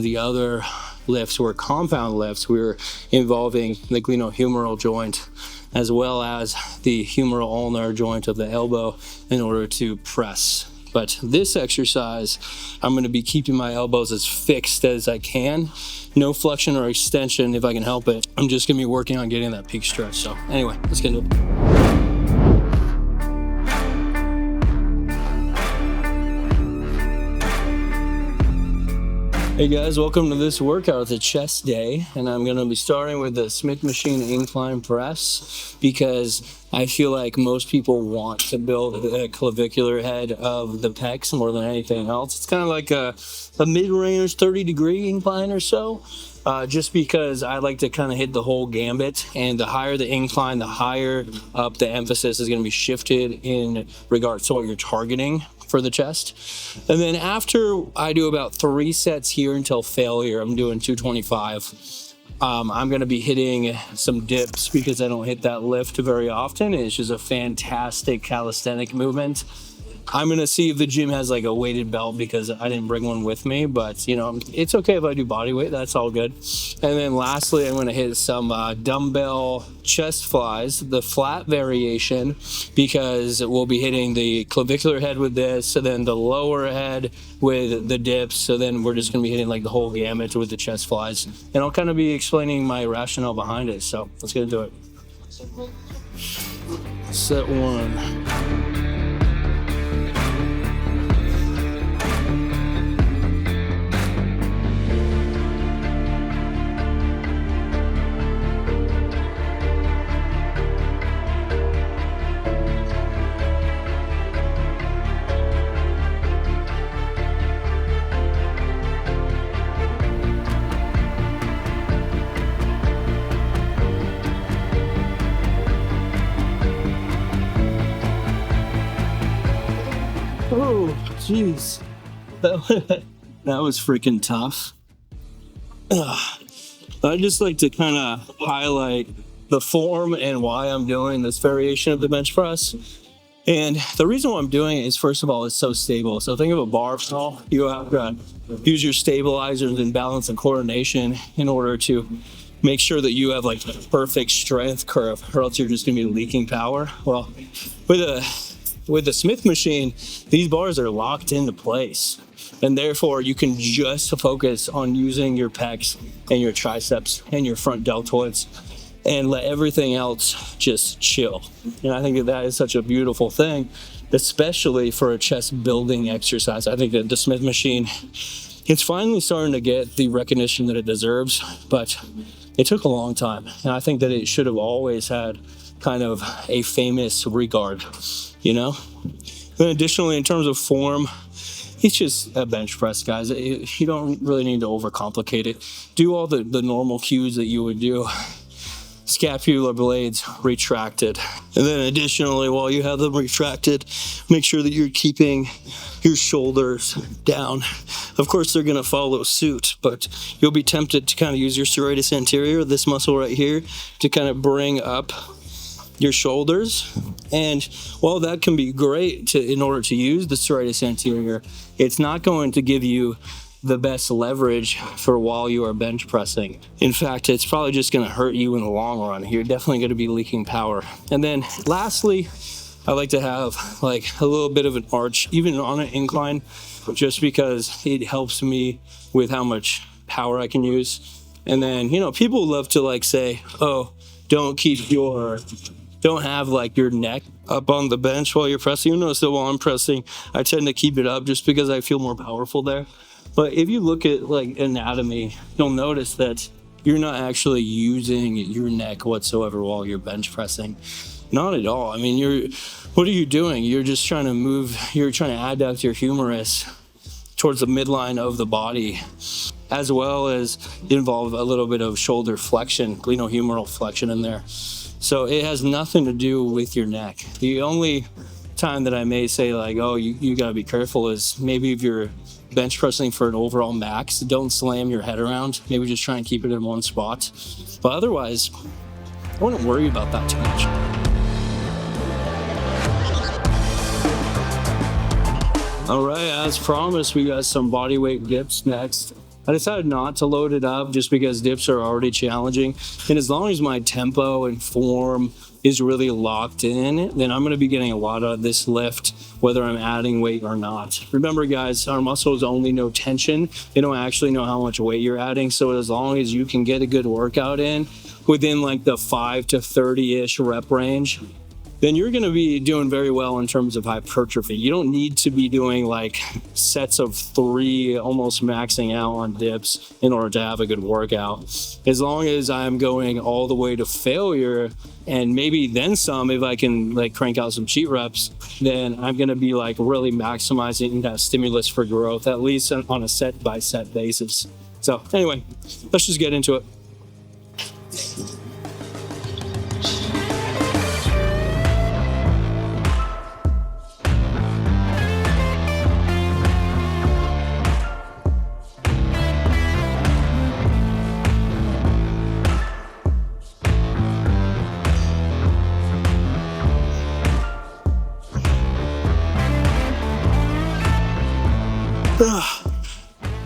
The other lifts were compound lifts. We were involving the glenohumeral joint as well as the humeral ulnar joint of the elbow in order to press. But this exercise, I'm going to be keeping my elbows as fixed as I can. No flexion or extension if I can help it. I'm just going to be working on getting that peak stretch. So anyway, let's get into it. Hey guys, welcome to this workout. It's a chest day, and I'm going to be starting with the Smith machine incline press because I feel like most people want to build the clavicular head of the pecs more than anything else. It's kind of like a mid-range 30-degree incline or so, just because I like to kind of hit the whole gambit, and the higher the incline, the higher up the emphasis is going to be shifted in regards to what you're targeting for the chest. And then after I do about 3 sets here until failure, I'm doing 225. I'm going to be hitting some dips because I don't hit that lift very often. It's just a fantastic calisthenic movement. I'm going to see if the gym has like a weighted belt because I didn't bring one with me, but you know, it's okay if I do body weight, that's all good. And then lastly, I'm going to hit some dumbbell chest flies, the flat variation, because we'll be hitting the clavicular head with this, and then the lower head with the dips. So then we're just going to be hitting like the whole gamut with the chest flies. And I'll kind of be explaining my rationale behind it. So let's get into it. Set 1. Oh, jeez. That was freaking tough. I just like to kind of highlight the form and why I'm doing this variation of the bench press. And the reason why I'm doing it is, first of all, it's so stable. So think of a barbell. You have to use your stabilizers and balance and coordination in order to make sure that you have like a perfect strength curve, or else you're just going to be leaking power. Well, with the Smith machine, these bars are locked into place, and therefore you can just focus on using your pecs and your triceps and your front deltoids and let everything else just chill. And I think that is such a beautiful thing, especially for a chest building exercise. I think that the Smith machine, it's finally starting to get the recognition that it deserves, but it took a long time. And I think that it should have always had kind of a famous regard, you know? Then additionally, in terms of form, it's just a bench press, guys. You don't really need to overcomplicate it. Do all the normal cues that you would do. Scapular blades retracted. And then additionally, while you have them retracted, make sure that you're keeping your shoulders down. Of course, they're gonna follow suit, but you'll be tempted to kind of use your serratus anterior, this muscle right here, to kind of bring up your shoulders. And while that can be great in order to use the serratus anterior, it's not going to give you the best leverage for while you are bench pressing. In fact, it's probably just going to hurt you in the long run. You're definitely going to be leaking power. And then lastly, I like to have like a little bit of an arch, even on an incline, just because it helps me with how much power I can use. And then, you know, people love to like say, oh, don't have like your neck up on the bench while you're pressing. You notice that while I'm pressing, I tend to keep it up just because I feel more powerful there. But if you look at like anatomy, you'll notice that you're not actually using your neck whatsoever while you're bench pressing. Not at all. I mean, what are you doing? You're just trying to you're trying to adduct your humerus towards the midline of the body, as well as involve a little bit of shoulder flexion, glenohumeral flexion in there. So it has nothing to do with your neck. The only time that I may say like, oh, you gotta be careful is maybe if you're bench pressing for an overall max, don't slam your head around. Maybe just try and keep it in one spot. But otherwise, I wouldn't worry about that too much. All right, as promised, we got some body weight dips next. I decided not to load it up just because dips are already challenging. And as long as my tempo and form is really locked in, then I'm going to be getting a lot out of this lift, whether I'm adding weight or not. Remember, guys, our muscles only know tension. They don't actually know how much weight you're adding. So as long as you can get a good workout in within like the 5 to 30-ish rep range, then you're going to be doing very well in terms of hypertrophy. You don't need to be doing like sets of 3, almost maxing out on dips in order to have a good workout. As long as I'm going all the way to failure, and maybe then some, if I can like crank out some cheat reps, then I'm going to be like really maximizing that stimulus for growth, at least on a set by set basis. So anyway, let's just get into it.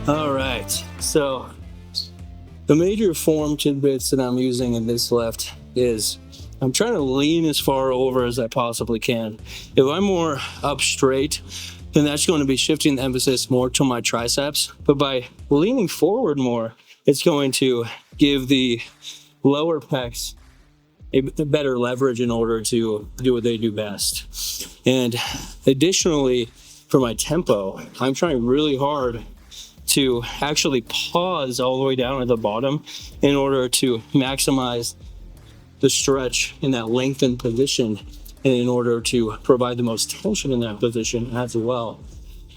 All right, so the major form tidbits that I'm using in this lift is I'm trying to lean as far over as I possibly can. If I'm more up straight, then that's going to be shifting the emphasis more to my triceps. But by leaning forward more, it's going to give the lower pecs a better leverage in order to do what they do best. And additionally, for my tempo, I'm trying really hard to actually pause all the way down at the bottom in order to maximize the stretch in that lengthened position and in order to provide the most tension in that position as well.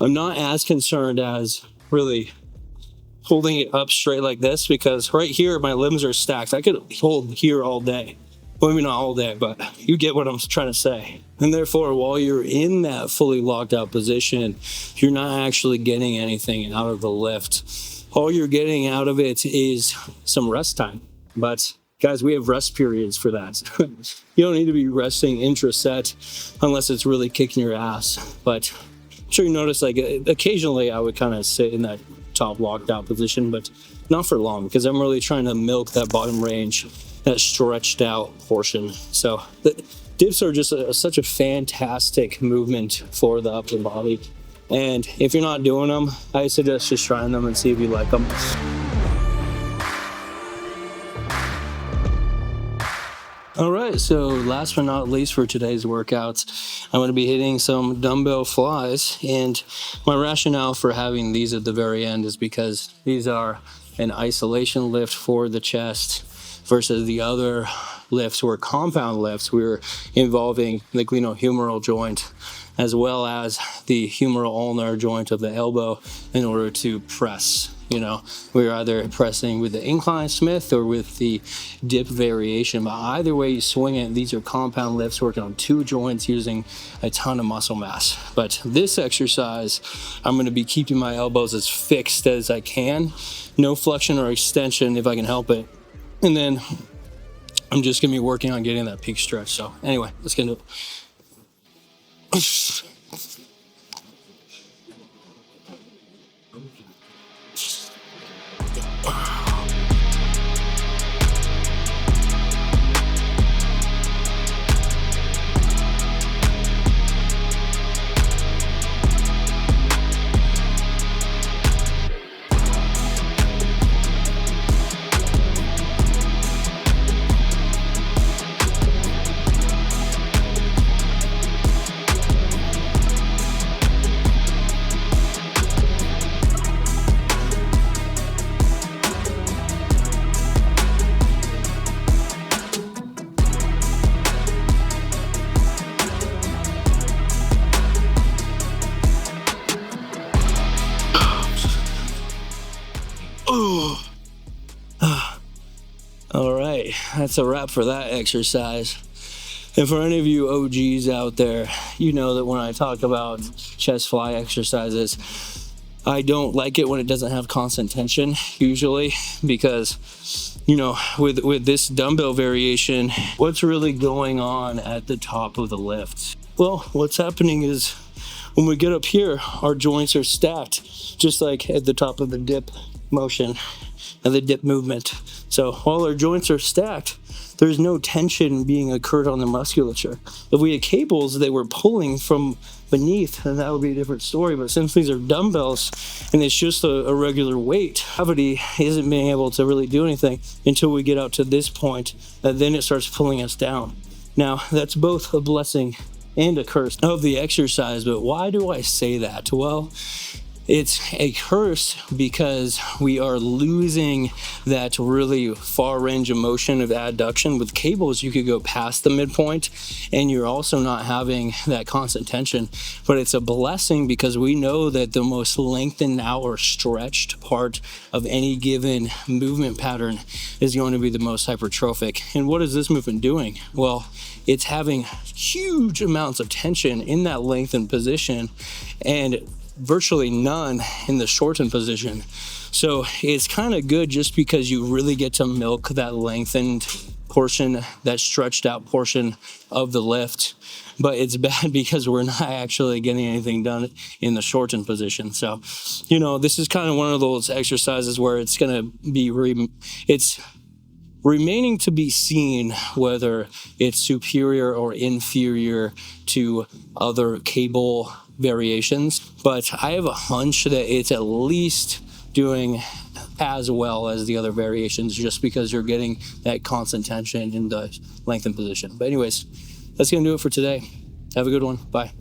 I'm not as concerned as really holding it up straight like this, because right here my limbs are stacked. I could hold here all day. Well, maybe not all day, but you get what I'm trying to say. And therefore, while you're in that fully locked out position, you're not actually getting anything out of the lift. All you're getting out of it is some rest time. But guys, we have rest periods for that. You don't need to be resting intra-set unless it's really kicking your ass. But I'm sure you notice, like, occasionally I would kind of sit in that top locked out position, but not for long, because I'm really trying to milk that bottom range, that stretched out portion. So the dips are just such a fantastic movement for the upper body. And if you're not doing them, I suggest just trying them and see if you like them. All right, so last but not least for today's workouts, I'm going to be hitting some dumbbell flies. And my rationale for having these at the very end is because these are an isolation lift for the chest, versus the other lifts were compound lifts. We were involving the glenohumeral joint as well as the humeral ulnar joint of the elbow in order to press. We were either pressing with the incline Smith or with the dip variation. But either way you swing it, these are compound lifts working on 2 joints using a ton of muscle mass. But this exercise, I'm going to be keeping my elbows as fixed as I can. No flexion or extension if I can help it. And then I'm just going to be working on getting that peak stretch. So anyway, let's get into it. All right, that's a wrap for that exercise. And for any of you OGs out there, you know that when I talk about chest fly exercises, I don't like it when it doesn't have constant tension usually, because with this dumbbell variation, what's really going on at the top of the lift? Well, what's happening is when we get up here, our joints are stacked, just like at the top of the dip. motion and the dip movement. So while our joints are stacked, there's no tension being occurred on the musculature. If we had cables that were pulling from beneath, then that would be a different story. But since these are dumbbells and it's just a regular weight, gravity isn't being able to really do anything until we get out to this point, and then it starts pulling us down. Now, that's both a blessing and a curse of the exercise. But why do I say that? Well, it's a curse because we are losing that really far range of motion of adduction. With cables, you could go past the midpoint and you're also not having that constant tension. But it's a blessing because we know that the most lengthened out or stretched part of any given movement pattern is going to be the most hypertrophic. And what is this movement doing? Well, it's having huge amounts of tension in that lengthened position and virtually none in the shortened position. So it's kind of good just because you really get to milk that lengthened portion, that stretched out portion of the lift. But it's bad because we're not actually getting anything done in the shortened position. So, this is kind of one of those exercises where it's going to be, it's remaining to be seen whether it's superior or inferior to other cable variations, but I have a hunch that it's at least doing as well as the other variations just because you're getting that constant tension in the lengthened position. But anyways, that's gonna do it for today. Have a good one. Bye.